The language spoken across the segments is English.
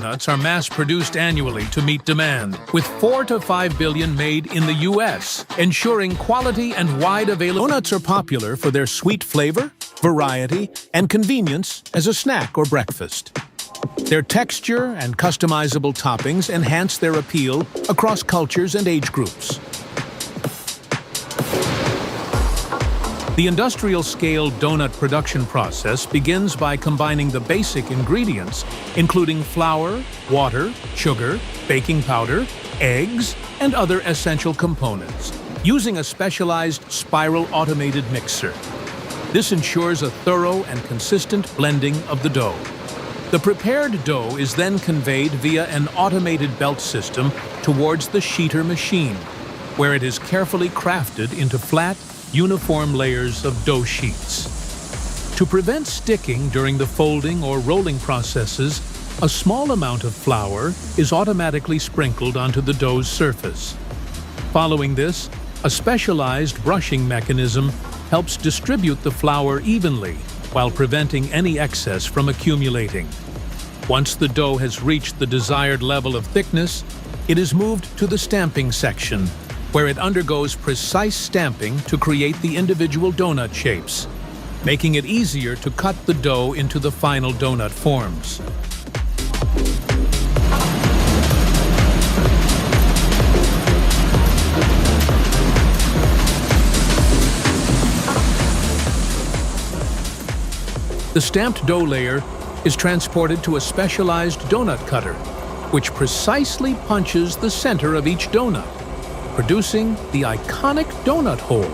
Donuts are mass-produced annually to meet demand, with 4 to 5 billion made in the U.S., ensuring quality and wide availability. Donuts are popular for their sweet flavor, variety, and convenience as a snack or breakfast. Their texture and customizable toppings enhance their appeal across cultures and age groups. The industrial-scale donut production process begins by combining the basic ingredients, including flour, water, sugar, baking powder, eggs, and other essential components, using a specialized spiral automated mixer. This ensures a thorough and consistent blending of the dough. The prepared dough is then conveyed via an automated belt system towards the sheeter machine, where it is carefully crafted into flat, uniform layers of dough sheets. To prevent sticking during the folding or rolling processes, a small amount of flour is automatically sprinkled onto the dough's surface. Following this, a specialized brushing mechanism helps distribute the flour evenly while preventing any excess from accumulating. Once the dough has reached the desired level of thickness, it is moved to the stamping section, where it undergoes precise stamping to create the individual donut shapes, making it easier to cut the dough into the final donut forms. The stamped dough layer is transported to a specialized donut cutter, which precisely punches the center of each donut, producing the iconic donut hole.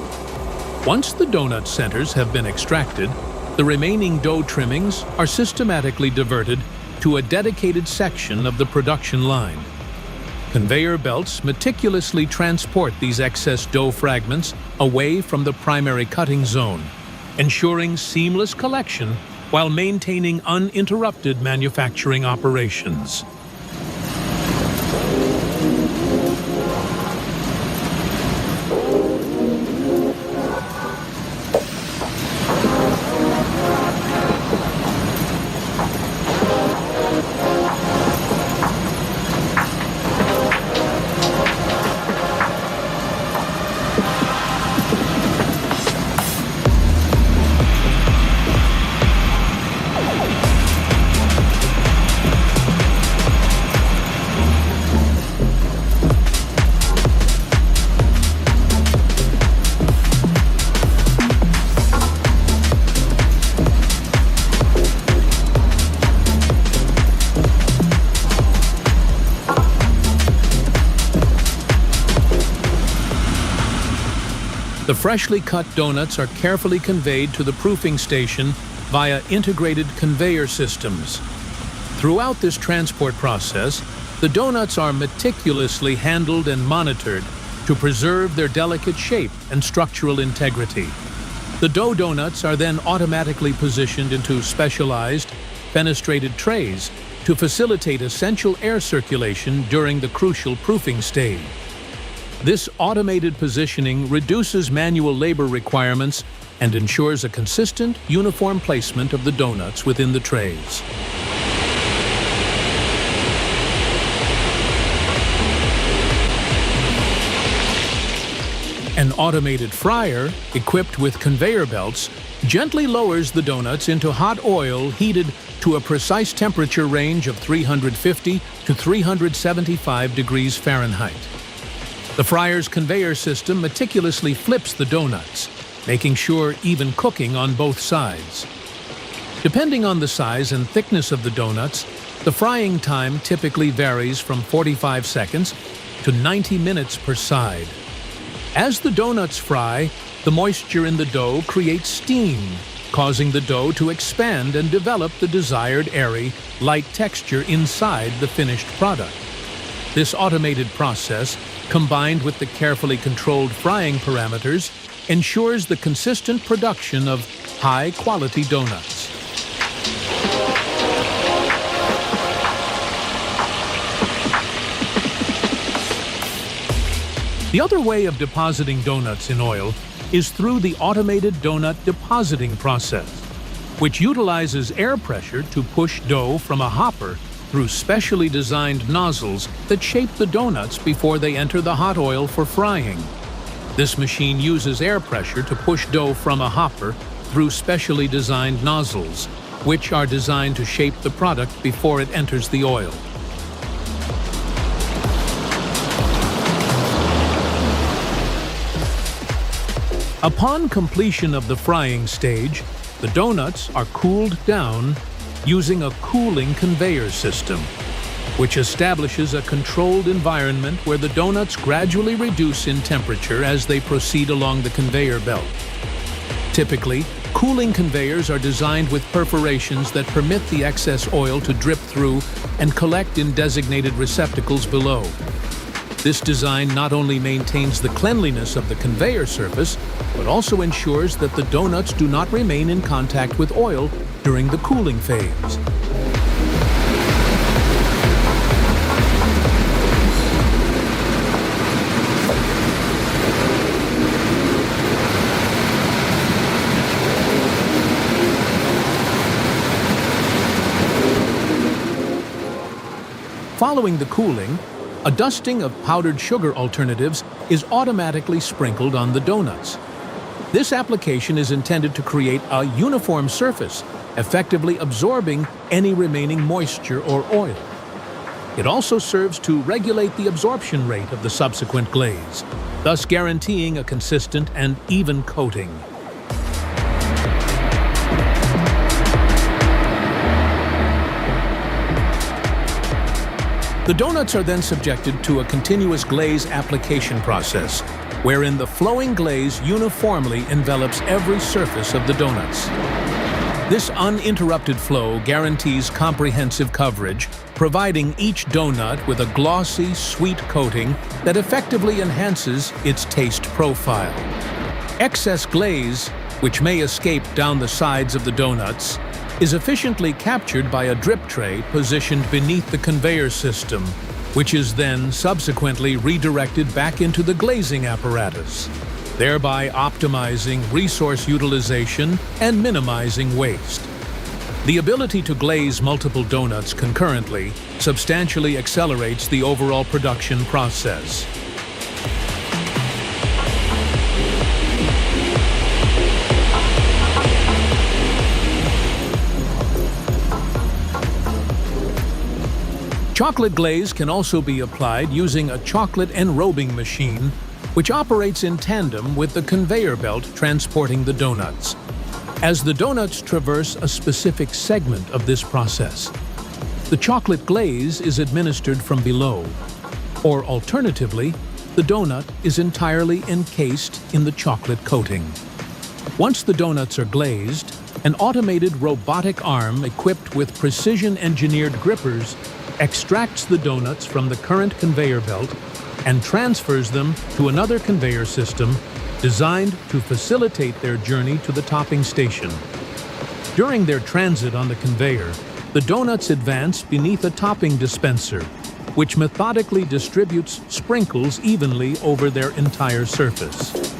Once the donut centers have been extracted, the remaining dough trimmings are systematically diverted to a dedicated section of the production line. Conveyor belts meticulously transport these excess dough fragments away from the primary cutting zone, ensuring seamless collection while maintaining uninterrupted manufacturing operations. The freshly cut donuts are carefully conveyed to the proofing station via integrated conveyor systems. Throughout this transport process, the donuts are meticulously handled and monitored to preserve their delicate shape and structural integrity. The dough donuts are then automatically positioned into specialized, fenestrated trays to facilitate essential air circulation during the crucial proofing stage. This automated positioning reduces manual labor requirements and ensures a consistent, uniform placement of the donuts within the trays. An automated fryer, equipped with conveyor belts, gently lowers the donuts into hot oil heated to a precise temperature range of 350 to 375 degrees Fahrenheit. The fryer's conveyor system meticulously flips the donuts, making sure even cooking on both sides. Depending on the size and thickness of the donuts, the frying time typically varies from 45 seconds to 90 minutes per side. As the donuts fry, the moisture in the dough creates steam, causing the dough to expand and develop the desired airy, light texture inside the finished product. This automated process, combined with the carefully controlled frying parameters, ensures the consistent production of high-quality donuts. The other way of depositing donuts in oil is through the automated donut depositing process, which utilizes air pressure to push dough from a hopper through specially designed nozzles that shape the donuts before they enter the hot oil for frying. This machine uses air pressure to push dough from a hopper through specially designed nozzles, which are designed to shape the product before it enters the oil. Upon completion of the frying stage, the donuts are cooled down using a cooling conveyor system, which establishes a controlled environment where the donuts gradually reduce in temperature as they proceed along the conveyor belt. Typically, cooling conveyors are designed with perforations that permit the excess oil to drip through and collect in designated receptacles below. This design not only maintains the cleanliness of the conveyor surface, but also ensures that the donuts do not remain in contact with oil during the cooling phase. Following the cooling, a dusting of powdered sugar alternatives is automatically sprinkled on the donuts. This application is intended to create a uniform surface, effectively absorbing any remaining moisture or oil. It also serves to regulate the absorption rate of the subsequent glaze, thus guaranteeing a consistent and even coating. The donuts are then subjected to a continuous glaze application process, wherein the flowing glaze uniformly envelops every surface of the donuts. This uninterrupted flow guarantees comprehensive coverage, providing each donut with a glossy, sweet coating that effectively enhances its taste profile. Excess glaze, which may escape down the sides of the donuts, is efficiently captured by a drip tray positioned beneath the conveyor system, which is then subsequently redirected back into the glazing apparatus, thereby optimizing resource utilization and minimizing waste. The ability to glaze multiple donuts concurrently substantially accelerates the overall production process. Chocolate glaze can also be applied using a chocolate enrobing machine, which operates in tandem with the conveyor belt transporting the donuts. As the donuts traverse a specific segment of this process, the chocolate glaze is administered from below, or alternatively, the donut is entirely encased in the chocolate coating. Once the donuts are glazed, an automated robotic arm equipped with precision-engineered grippers extracts the donuts from the current conveyor belt and transfers them to another conveyor system designed to facilitate their journey to the topping station. During their transit on the conveyor, the donuts advance beneath a topping dispenser, which methodically distributes sprinkles evenly over their entire surface.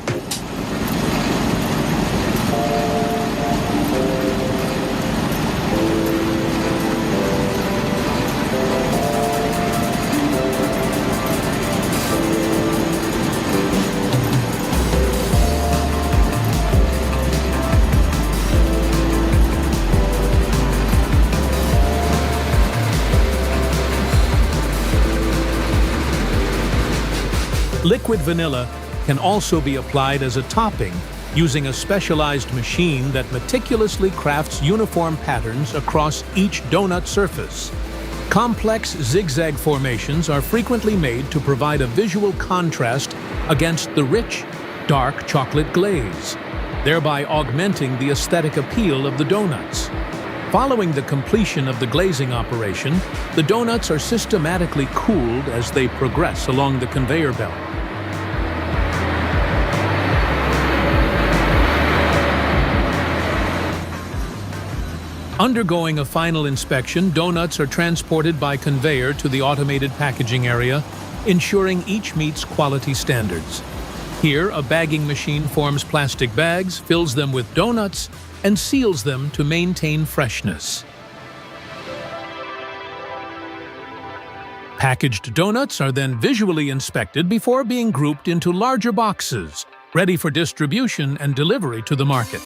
Liquid vanilla can also be applied as a topping using a specialized machine that meticulously crafts uniform patterns across each donut surface. Complex zigzag formations are frequently made to provide a visual contrast against the rich, dark chocolate glaze, thereby augmenting the aesthetic appeal of the donuts. Following the completion of the glazing operation, the donuts are systematically cooled as they progress along the conveyor belt. Undergoing a final inspection, donuts are transported by conveyor to the automated packaging area, ensuring each meets quality standards. Here, a bagging machine forms plastic bags, fills them with donuts, and seals them to maintain freshness. Packaged donuts are then visually inspected before being grouped into larger boxes, ready for distribution and delivery to the market.